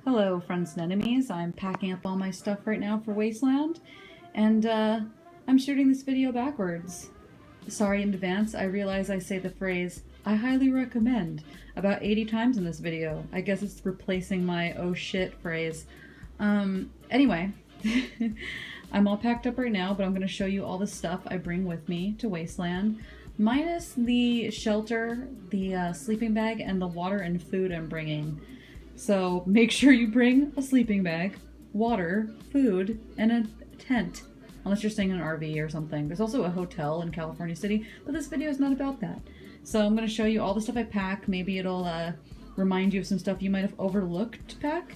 Hello friends and enemies, I'm packing up all my stuff right now for Wasteland, and I'm shooting this video backwards. Sorry in advance, I realize I say the phrase, "I highly recommend," about 80 times in this video. I guess it's replacing my "oh shit" phrase. Anyway, I'm all packed up right now, but I'm going to show you all the stuff I bring with me to Wasteland, minus the shelter, the sleeping bag, and the water and food I'm bringing. So make sure you bring a sleeping bag, water, food, and a tent, unless you're staying in an RV or something. There's also a hotel in California City, but this video is not about that. So I'm going to show you all the stuff I pack. Maybe it'll remind you of some stuff you might have overlooked to pack.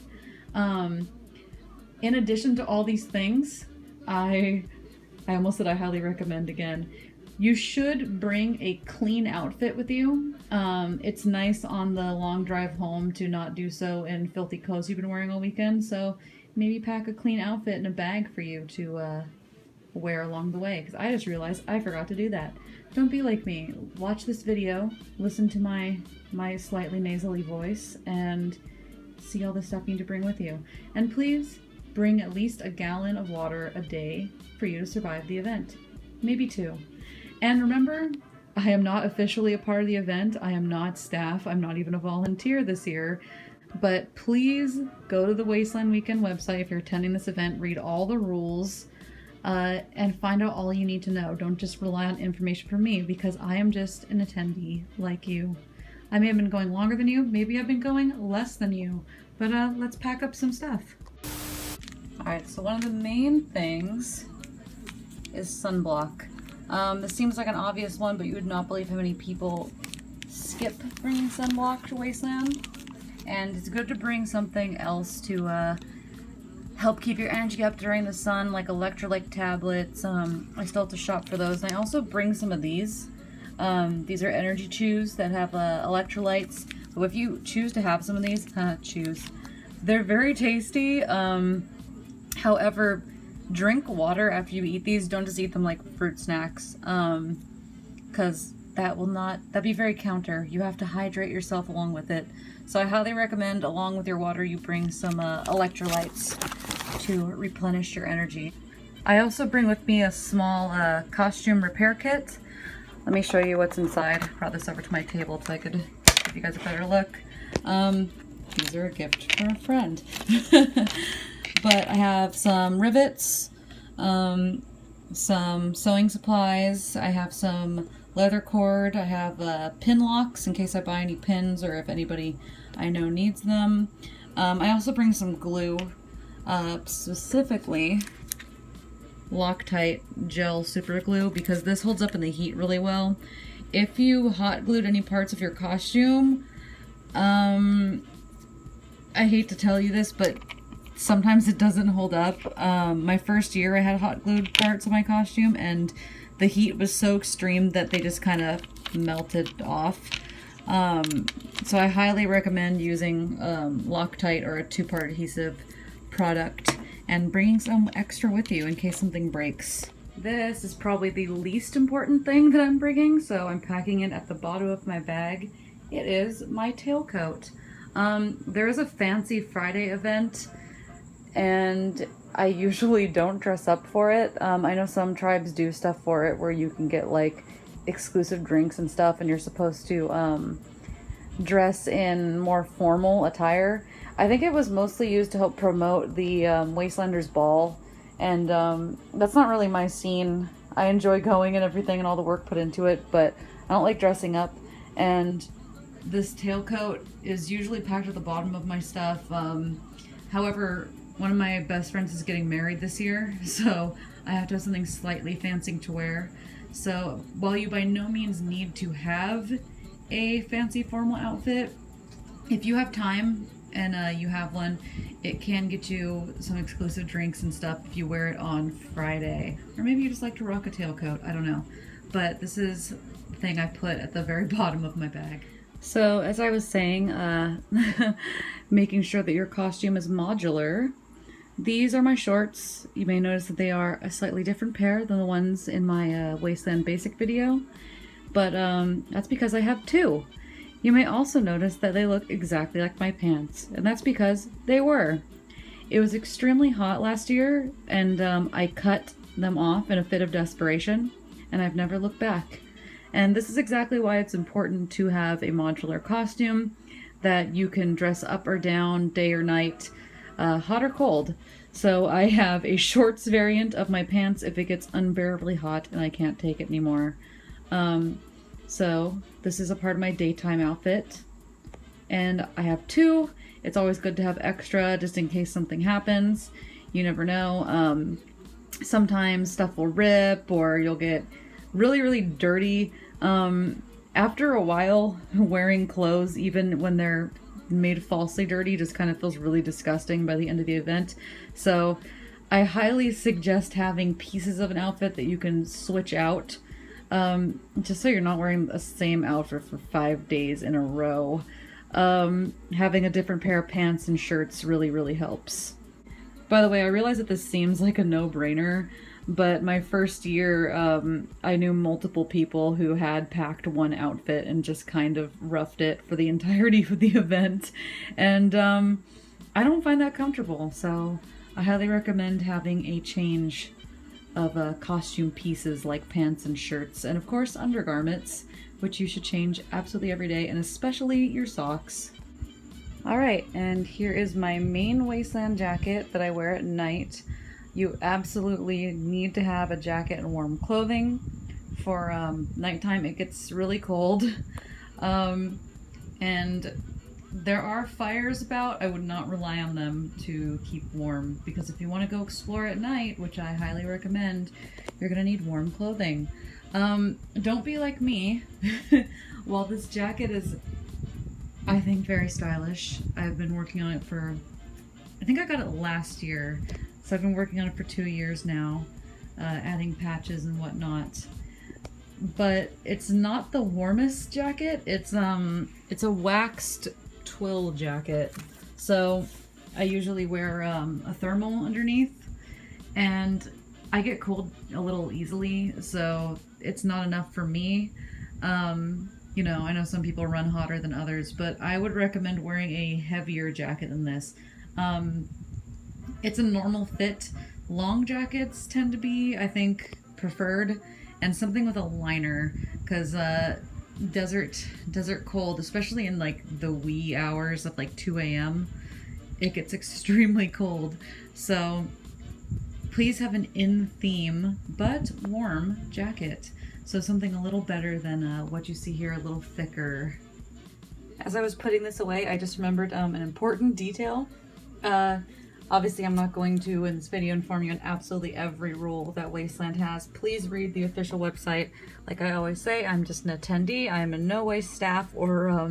In addition to all these things, I almost said I highly recommend again. You should bring a clean outfit with you. It's nice on the long drive home to not do so in filthy clothes you've been wearing all weekend, so maybe pack a clean outfit in a bag for you to wear along the way, because I just realized I forgot to do that. Don't be like me. Watch this video, listen to my slightly nasally voice, and see all the stuff you need to bring with you. And please bring at least a gallon of water a day for you to survive the event. Maybe 2. And remember, I am not officially a part of the event. I am not staff. I'm not even a volunteer this year. But please go to the Wasteland Weekend website if you're attending this event, read all the rules, and find out all you need to know. Don't just rely on information from me, because I am just an attendee like you. I may have been going longer than you, maybe I've been going less than you, but let's pack up some stuff. Alright, so one of the main things is sunblock. This seems like an obvious one, but you would not believe how many people skip bringing sunblock to Wasteland. And it's good to bring something else to help keep your energy up during the sun, like electrolyte tablets. I still have to shop for those. And I also bring some of these. These are energy chews that have electrolytes. So if you choose to have some of these, they're very tasty. However, drink water after you eat these. Don't just eat them like fruit snacks, because that'd be very counter. You have to hydrate yourself along with it. So I highly recommend, along with your water, you bring some electrolytes to replenish your energy. I also bring with me a small costume repair kit. Let me show you what's inside. I brought this over to my table so I could give you guys a better look. These are a gift from a friend. But I have some rivets, some sewing supplies, I have some leather cord, I have pin locks in case I buy any pins or if anybody I know needs them. I also bring some glue, specifically Loctite gel super glue, because this holds up in the heat really well. If you hot glued any parts of your costume, I hate to tell you this, but sometimes it doesn't hold up. My first year I had hot glued parts of my costume and the heat was so extreme that they just kind of melted off. So I highly recommend using Loctite or a 2-part adhesive product and bringing some extra with you in case something breaks. This is probably the least important thing that I'm bringing, so I'm packing it at the bottom of my bag. It is my tailcoat. There is a Fancy Friday event, and I usually don't dress up for it. I know some tribes do stuff for it where you can get like exclusive drinks and stuff, and you're supposed to dress in more formal attire. I think it was mostly used to help promote the Wastelanders Ball, and that's not really my scene. I enjoy going and everything and all the work put into it, but I don't like dressing up. And this tailcoat is usually packed at the bottom of my stuff. However, one of my best friends is getting married this year, so I have to have something slightly fancy to wear. So while you by no means need to have a fancy formal outfit, if you have time and you have one, it can get you some exclusive drinks and stuff if you wear it on Friday. Or maybe you just like to rock a tailcoat, I don't know. But this is the thing I put at the very bottom of my bag. So as I was saying, making sure that your costume is modular. These are my shorts. You may notice that they are a slightly different pair than the ones in my Wasteland Basic video, but that's because I have 2. You may also notice that they look exactly like my pants, and that's because they were. It was extremely hot last year, and I cut them off in a fit of desperation, and I've never looked back. And this is exactly why it's important to have a modular costume that you can dress up or down, day or night, hot or cold. So I have a shorts variant of my pants if it gets unbearably hot and I can't take it anymore. So this is a part of my daytime outfit. And I have two. It's always good to have extra just in case something happens. You never know. Sometimes stuff will rip or you'll get really, really dirty. After a while, wearing clothes, even when they're made falsely dirty, just kind of feels really disgusting by the end of the event. So I highly suggest having pieces of an outfit that you can switch out, just so you're not wearing the same outfit for 5 days in a row. Having a different pair of pants and shirts really, really helps. By the way, I realize that this seems like a no-brainer, but my first year, I knew multiple people who had packed one outfit and just kind of roughed it for the entirety of the event. And I don't find that comfortable, so I highly recommend having a change of costume pieces like pants and shirts, and of course undergarments, which you should change absolutely every day, and especially your socks. Alright, and here is my main Wasteland jacket that I wear at night. You absolutely need to have a jacket and warm clothing for nighttime. It gets really cold. And there are fires about. I would not rely on them to keep warm, because if you want to go explore at night, which I highly recommend, you're going to need warm clothing. Don't be like me. While this jacket is, I think, very stylish, I've been working on it for, I think I got it last year. So I've been working on it for 2 years now, adding patches and whatnot. But it's not the warmest jacket. It's a waxed twill jacket. So I usually wear a thermal underneath, and I get cold a little easily, so it's not enough for me. You know, I know some people run hotter than others, but I would recommend wearing a heavier jacket than this. It's a normal fit. Long jackets tend to be, I think, preferred, and something with a liner, because desert cold, especially in like the wee hours of like 2 a.m., it gets extremely cold. So please have an in-theme but warm jacket. So something a little better than what you see here, a little thicker. As I was putting this away, I just remembered an important detail. Obviously, I'm not going to, in this video, inform you on absolutely every rule that Wasteland has. Please read the official website. Like I always say, I'm just an attendee. I am in no way staff or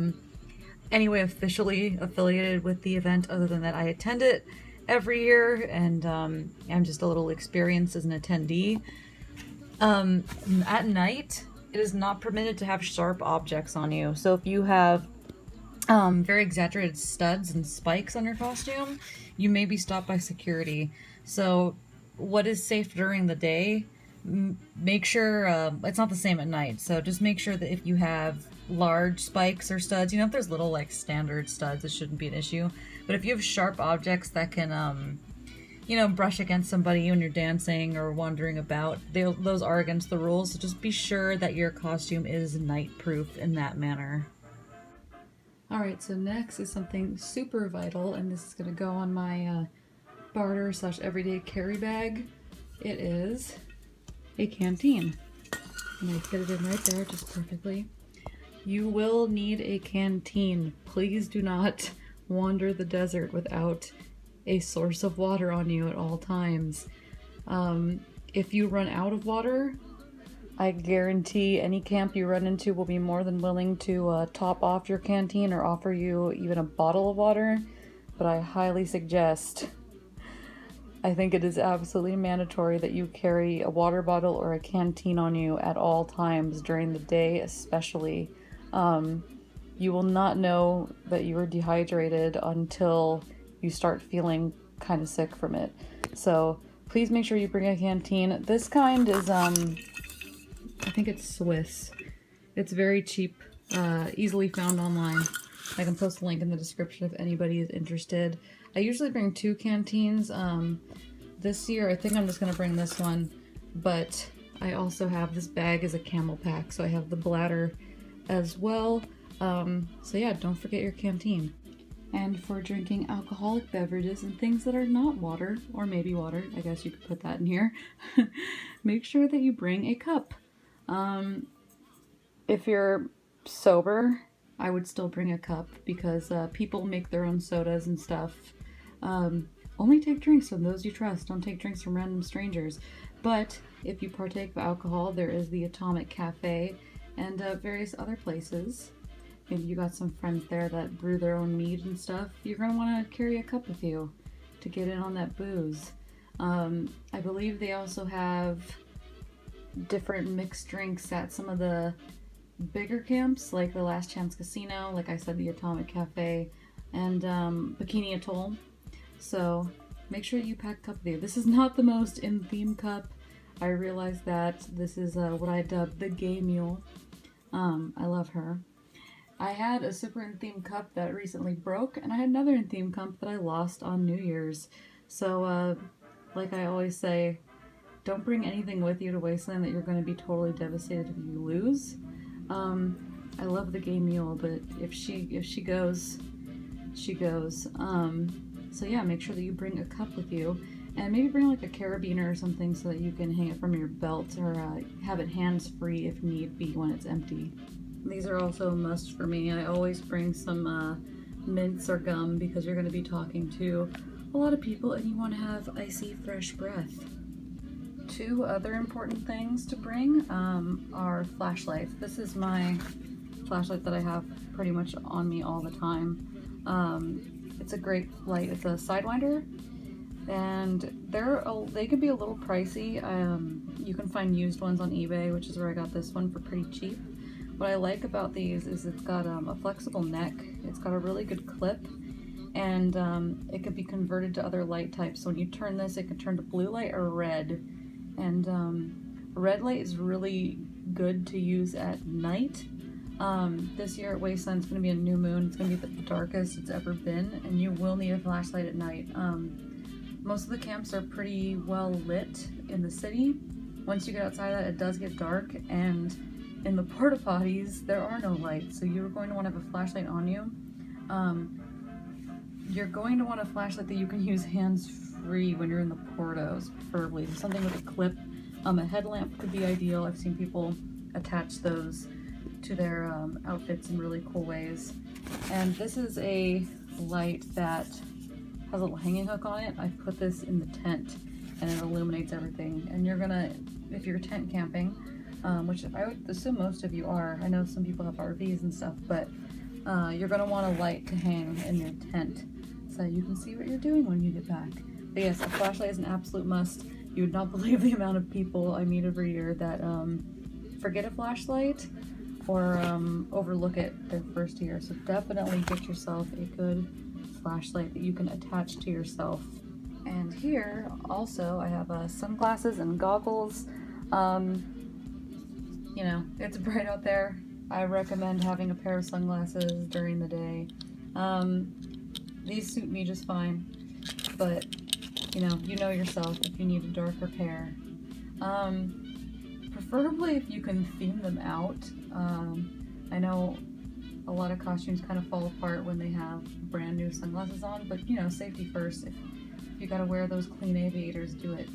any way officially affiliated with the event, other than that I attend it every year, and I'm just a little experienced as an attendee. At night, it is not permitted to have sharp objects on you. So if you have very exaggerated studs and spikes on your costume, you may be stopped by security. So what is safe during the day, make sure it's not the same at night. So just make sure that if you have large spikes or studs, you know, if there's little like standard studs, it shouldn't be an issue. But if you have sharp objects that can you know, brush against somebody when you're dancing or wandering about, those are against the rules. So just be sure that your costume is night proof in that manner. Alright, so next is something super vital, and this is going to go on my barter / everyday carry bag. It is a canteen. And I fit it in right there just perfectly. You will need a canteen. Please do not wander the desert without a source of water on you at all times. If you run out of water, I guarantee any camp you run into will be more than willing to top off your canteen or offer you even a bottle of water, but I highly suggest, I think it is absolutely mandatory that you carry a water bottle or a canteen on you at all times during the day, especially. You will not know that you are dehydrated until you start feeling kind of sick from it. So please make sure you bring a canteen. This kind is, I think it's Swiss. It's very cheap easily found online. I can post a link in the description if anybody is interested. I usually bring 2 canteens. This year I think I'm just going to bring this one, but I also have this bag as a camel pack, so I have the bladder as well. So yeah, don't forget your canteen. And for drinking alcoholic beverages and things that are not water, or maybe water, I guess you could put that in here, make sure that you bring a cup. If you're sober, I would still bring a cup because people make their own sodas and stuff. Only take drinks from those you trust. Don't take drinks from random strangers. But if you partake of alcohol, there is the Atomic Cafe and various other places. Maybe you got some friends there that brew their own mead and stuff. You're going to want to carry a cup with you to get in on that booze. I believe they also have different mixed drinks at some of the bigger camps, like the Last Chance Casino, like I said, the Atomic Cafe, and Bikini Atoll. So make sure you pack a cup with you. This is not the most in-theme cup. I realize that this is what I dubbed the gay mule. I love her. I had a super in-theme cup that recently broke, and I had another in-theme cup that I lost on New Year's. So, like I always say, don't bring anything with you to Wasteland that you're going to be totally devastated if you lose. I love the gay mule, but if she goes, she goes. So yeah, make sure that you bring a cup with you, and maybe bring like a carabiner or something so that you can hang it from your belt or have it hands-free if need be when it's empty. These are also a must for me. I always bring some mints or gum because you're going to be talking to a lot of people and you want to have icy, fresh breath. 2 other important things to bring are flashlights. This is my flashlight that I have pretty much on me all the time. It's a great light. It's a Sidewinder, and they can be a little pricey. You can find used ones on eBay, which is where I got this one for pretty cheap. What I like about these is it's got a flexible neck, it's got a really good clip, and it could be converted to other light types. So when you turn this, it can turn to blue light or red. And red light is really good to use at night. This year at Wasteland, it's going to be a new moon. It's going to be the darkest it's ever been, and you will need a flashlight at night. Most of the camps are pretty well lit in the city. Once you get outside of that, it does get dark, and in the porta potties, there are no lights, so you're going to want to have a flashlight on you. You're going to want a flashlight that you can use hands-free when you're in the portos, preferably. Something with a clip. A headlamp could be ideal. I've seen people attach those to their outfits in really cool ways. And this is a light that has a little hanging hook on it. I put this in the tent, and it illuminates everything. And you're gonna, if you're tent camping, which I would assume most of you are. I know some people have RVs and stuff, but you're going to want a light to hang in your tent so you can see what you're doing when you get back. But yes, a flashlight is an absolute must. You would not believe the amount of people I meet every year that forget a flashlight or overlook it their first year. So definitely get yourself a good flashlight that you can attach to yourself. And here also I have sunglasses and goggles. You know, it's bright out there. I recommend having a pair of sunglasses during the day. These suit me just fine, but you know yourself if you need a darker pair. Preferably if you can theme them out. I know a lot of costumes kind of fall apart when they have brand new sunglasses on, but you know, safety first. If you gotta wear those clean aviators, do it.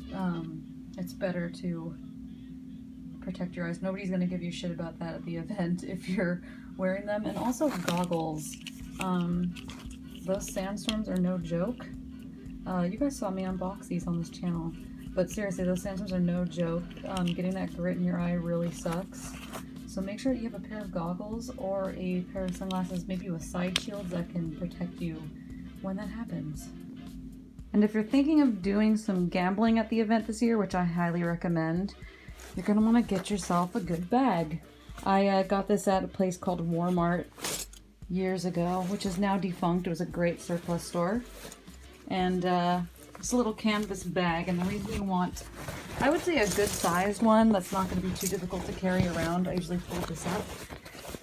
It's better to protect your eyes. Nobody's gonna give you shit about that at the event if you're wearing them. And also goggles. Those sandstorms are no joke. You guys saw me unbox these on this channel, but seriously, those sandstorms are no joke. Getting that grit in your eye really sucks. So make sure that you have a pair of goggles or a pair of sunglasses, maybe with side shields that can protect you when that happens. And if you're thinking of doing some gambling at the event this year, which I highly recommend, you're going to want to get yourself a good bag. I got this at a place called Walmart years ago, which is now defunct. It was a great surplus store. And it's a little canvas bag, and the reason you want, I would say, a good sized one that's not going to be too difficult to carry around. I usually fold this up.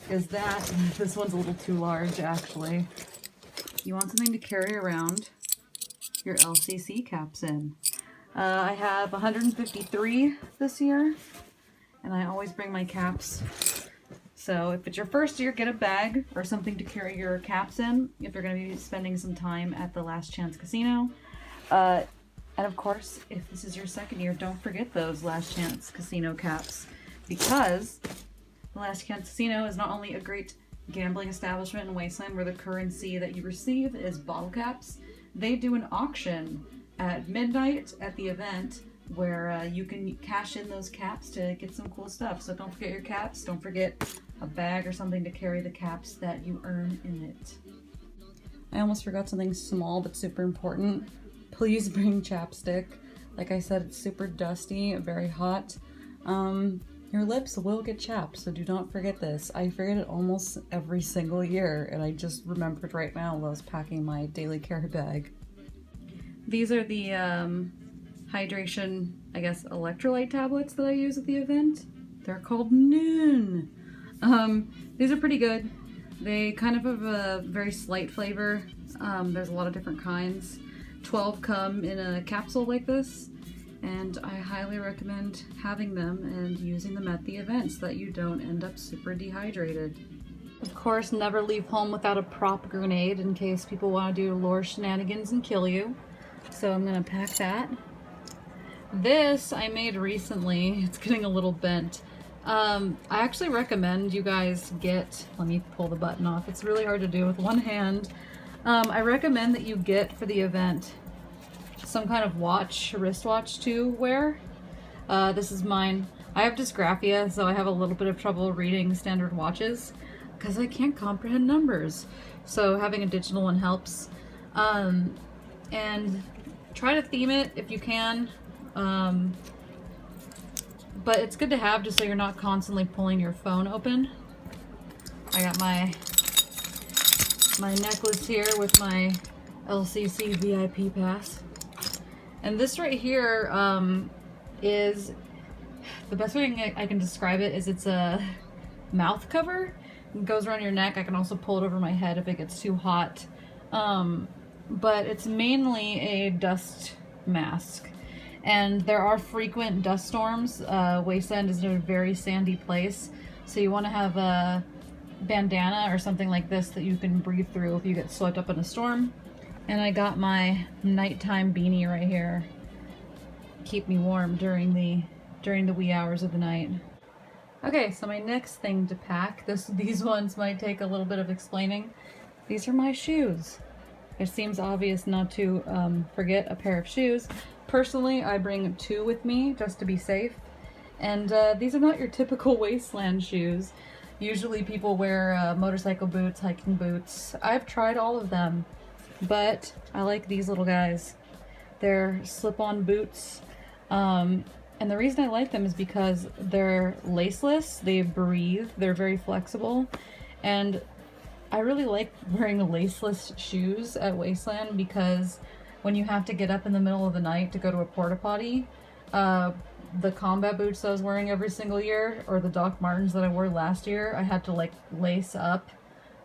is that this one's a little too large, actually. You want something to carry around your LCC caps in. I have 153 this year, and I always bring my caps. So if it's your first year, get a bag or something to carry your caps in if you're going to be spending some time at the Last Chance Casino. And of course, if this is your second year, don't forget those Last Chance Casino caps, because the Last Chance Casino is not only a great gambling establishment in Wasteland where the currency that you receive is bottle caps. They do an auction at midnight at the event where you can cash in those caps to get some cool stuff. So don't forget your caps. Don't forget a bag or something to carry the caps that you earn in it. I almost forgot something small but super important. Please bring chapstick. Like I said, it's super dusty, very hot. Your lips will get chapped, so do not forget this. I forget it almost every single year, and I just remembered right now while I was packing my daily carry bag. These are the hydration, I guess, electrolyte tablets that I use at the event. They're called Noon. These are pretty good. They kind of have a very slight flavor. There's a lot of different kinds. 12 come in a capsule like this, and I highly recommend having them and using them at the event so that you don't end up super dehydrated. Of course, never leave home without a prop grenade in case people want to do lure shenanigans and kill you. So I'm gonna pack that. This I made recently. It's getting a little bent. I actually recommend you guys get, let me pull the button off. It's really hard to do with one hand. I recommend that you get for the event some kind of watch, wristwatch to wear. This is mine. I have dysgraphia, so I have a little bit of trouble reading standard watches because I can't comprehend numbers. So having a digital one helps. And try to theme it if you can. But it's good to have just so you're not constantly pulling your phone open. I got my necklace here with my LCC VIP pass. And this right here is, the best way I can describe it is it's a mouth cover. It goes around your neck. I can also pull it over my head if it gets too hot. But it's mainly a dust mask. And there are frequent dust storms. Wasteland is a very sandy place. So you want to have a bandana or something like this that you can breathe through if you get swept up in a storm. And I got my nighttime beanie right here. Keep me warm during the wee hours of the night. Okay, so my next thing to pack, these ones might take a little bit of explaining. These are my shoes. It seems obvious not to forget a pair of shoes. Personally, I bring 2 with me just to be safe. And these are not your typical Wasteland shoes. Usually people wear motorcycle boots, hiking boots. I've tried all of them, but I like these little guys. They're slip-on boots. And the reason I like them is because they're laceless, they breathe, they're very flexible, and I really like wearing laceless shoes at Wasteland because when you have to get up in the middle of the night to go to a porta potty, the combat boots I was wearing every single year, or the Doc Martens that I wore last year, I had to like lace up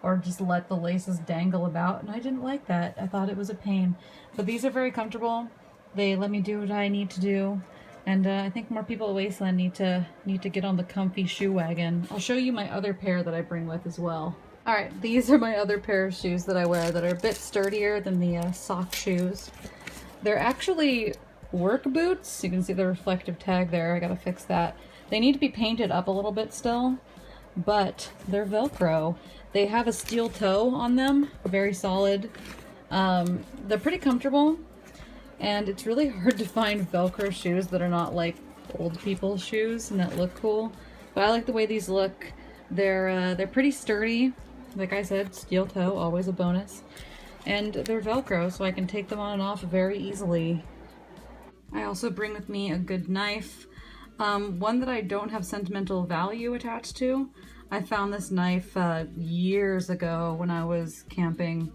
or just let the laces dangle about, and I didn't like that. I thought it was a pain. But these are very comfortable. They let me do what I need to do, and I think more people at Wasteland need to get on the comfy shoe wagon. I'll show you my other pair that I bring with as well. Alright, these are my other pair of shoes that I wear that are a bit sturdier than the sock shoes. They're actually work boots. You can see the reflective tag there. I gotta fix that. They need to be painted up a little bit still, but they're Velcro. They have a steel toe on them, very solid. They're pretty comfortable, and it's really hard to find Velcro shoes that are not like old people's shoes and that look cool. But I like the way these look. They're pretty sturdy. Like I said, steel toe, always a bonus. And they're Velcro, so I can take them on and off very easily. I also bring with me a good knife. One that I don't have sentimental value attached to. I found this knife years ago when I was camping,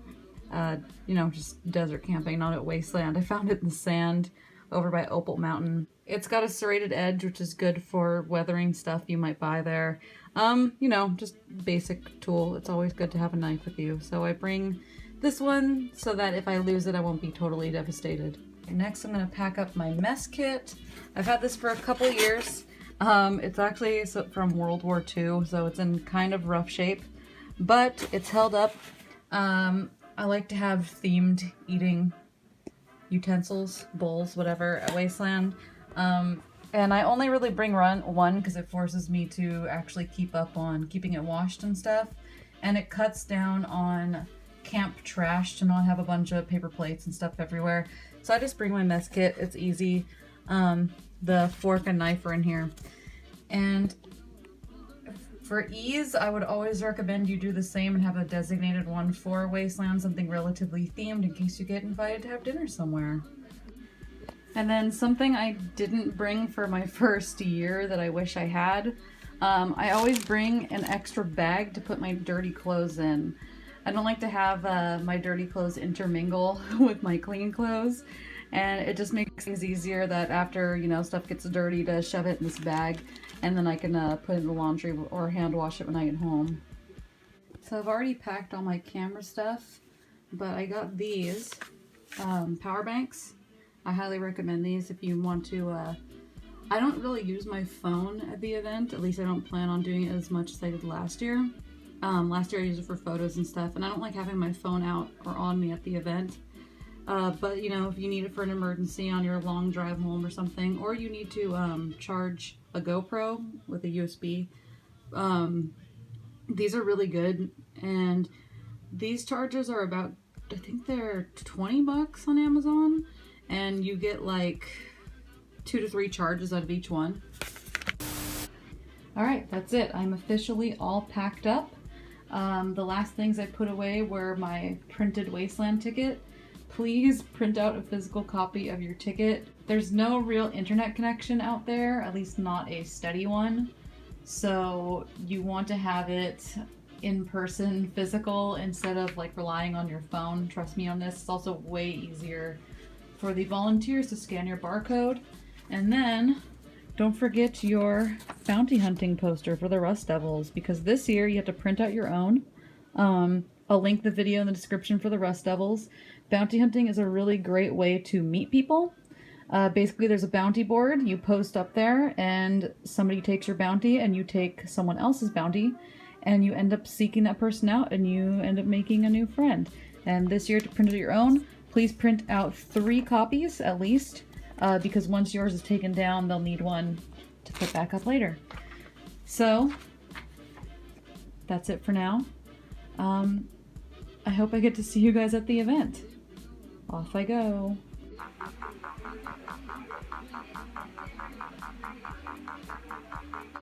you know, just desert camping, not at Wasteland. I found it in the sand over by Opal Mountain. It's got a serrated edge, which is good for weathering stuff you might buy there. You know, just basic tool. It's always good to have a knife with you. So I bring this one so that if I lose it, I won't be totally devastated. Next, I'm gonna pack up my mess kit. I've had this for a couple years. It's actually from World War II, so it's in kind of rough shape, but it's held up. I like to have themed eating utensils, bowls, whatever, at Wasteland. And I only really bring one because it forces me to actually keep up on keeping it washed and stuff. And it cuts down on camp trash to not have a bunch of paper plates and stuff everywhere. So I just bring my mess kit. It's easy. The fork and knife are in here. And for ease, I would always recommend you do the same and have a designated one for Wasteland, something relatively themed in case you get invited to have dinner somewhere. And then something I didn't bring for my first year that I wish I had, I always bring an extra bag to put my dirty clothes in. I don't like to have my dirty clothes intermingle with my clean clothes, and it just makes things easier that after, you know, stuff gets dirty to shove it in this bag, and then I can put it in the laundry or hand wash it when I get home. So I've already packed all my camera stuff, but I got these power banks. I highly recommend these if you want to. I don't really use my phone at the event, at least I don't plan on doing it as much as I did last year. Last year I used it for photos and stuff, and I don't like having my phone out or on me at the event. But you know, if you need it for an emergency on your long drive home or something, or you need to charge a GoPro with a USB, these are really good. And these chargers are about, I think they're 20 bucks on Amazon, and you get like 2 to 3 charges out of each one. All right, that's it. I'm officially all packed up. The last things I put away were my printed Wasteland ticket. Please print out a physical copy of your ticket. There's no real internet connection out there, at least not a steady one. So you want to have it in person, physical, instead of like relying on your phone. Trust me on this. It's also way easier for the volunteers to scan your barcode. And then don't forget your bounty hunting poster for the Rust Devils, because this year you have to print out your own. I'll link the video in the description for the Rust Devils. Bounty hunting is a really great way to meet people. Basically, there's a bounty board. You post up there, and somebody takes your bounty, and you take someone else's bounty, and you end up seeking that person out, and you end up making a new friend. And this year, to print out your own, please print out 3 copies at least, because once yours is taken down, they'll need one to put back up later. So, that's it for now. I hope I get to see you guys at the event. Off I go.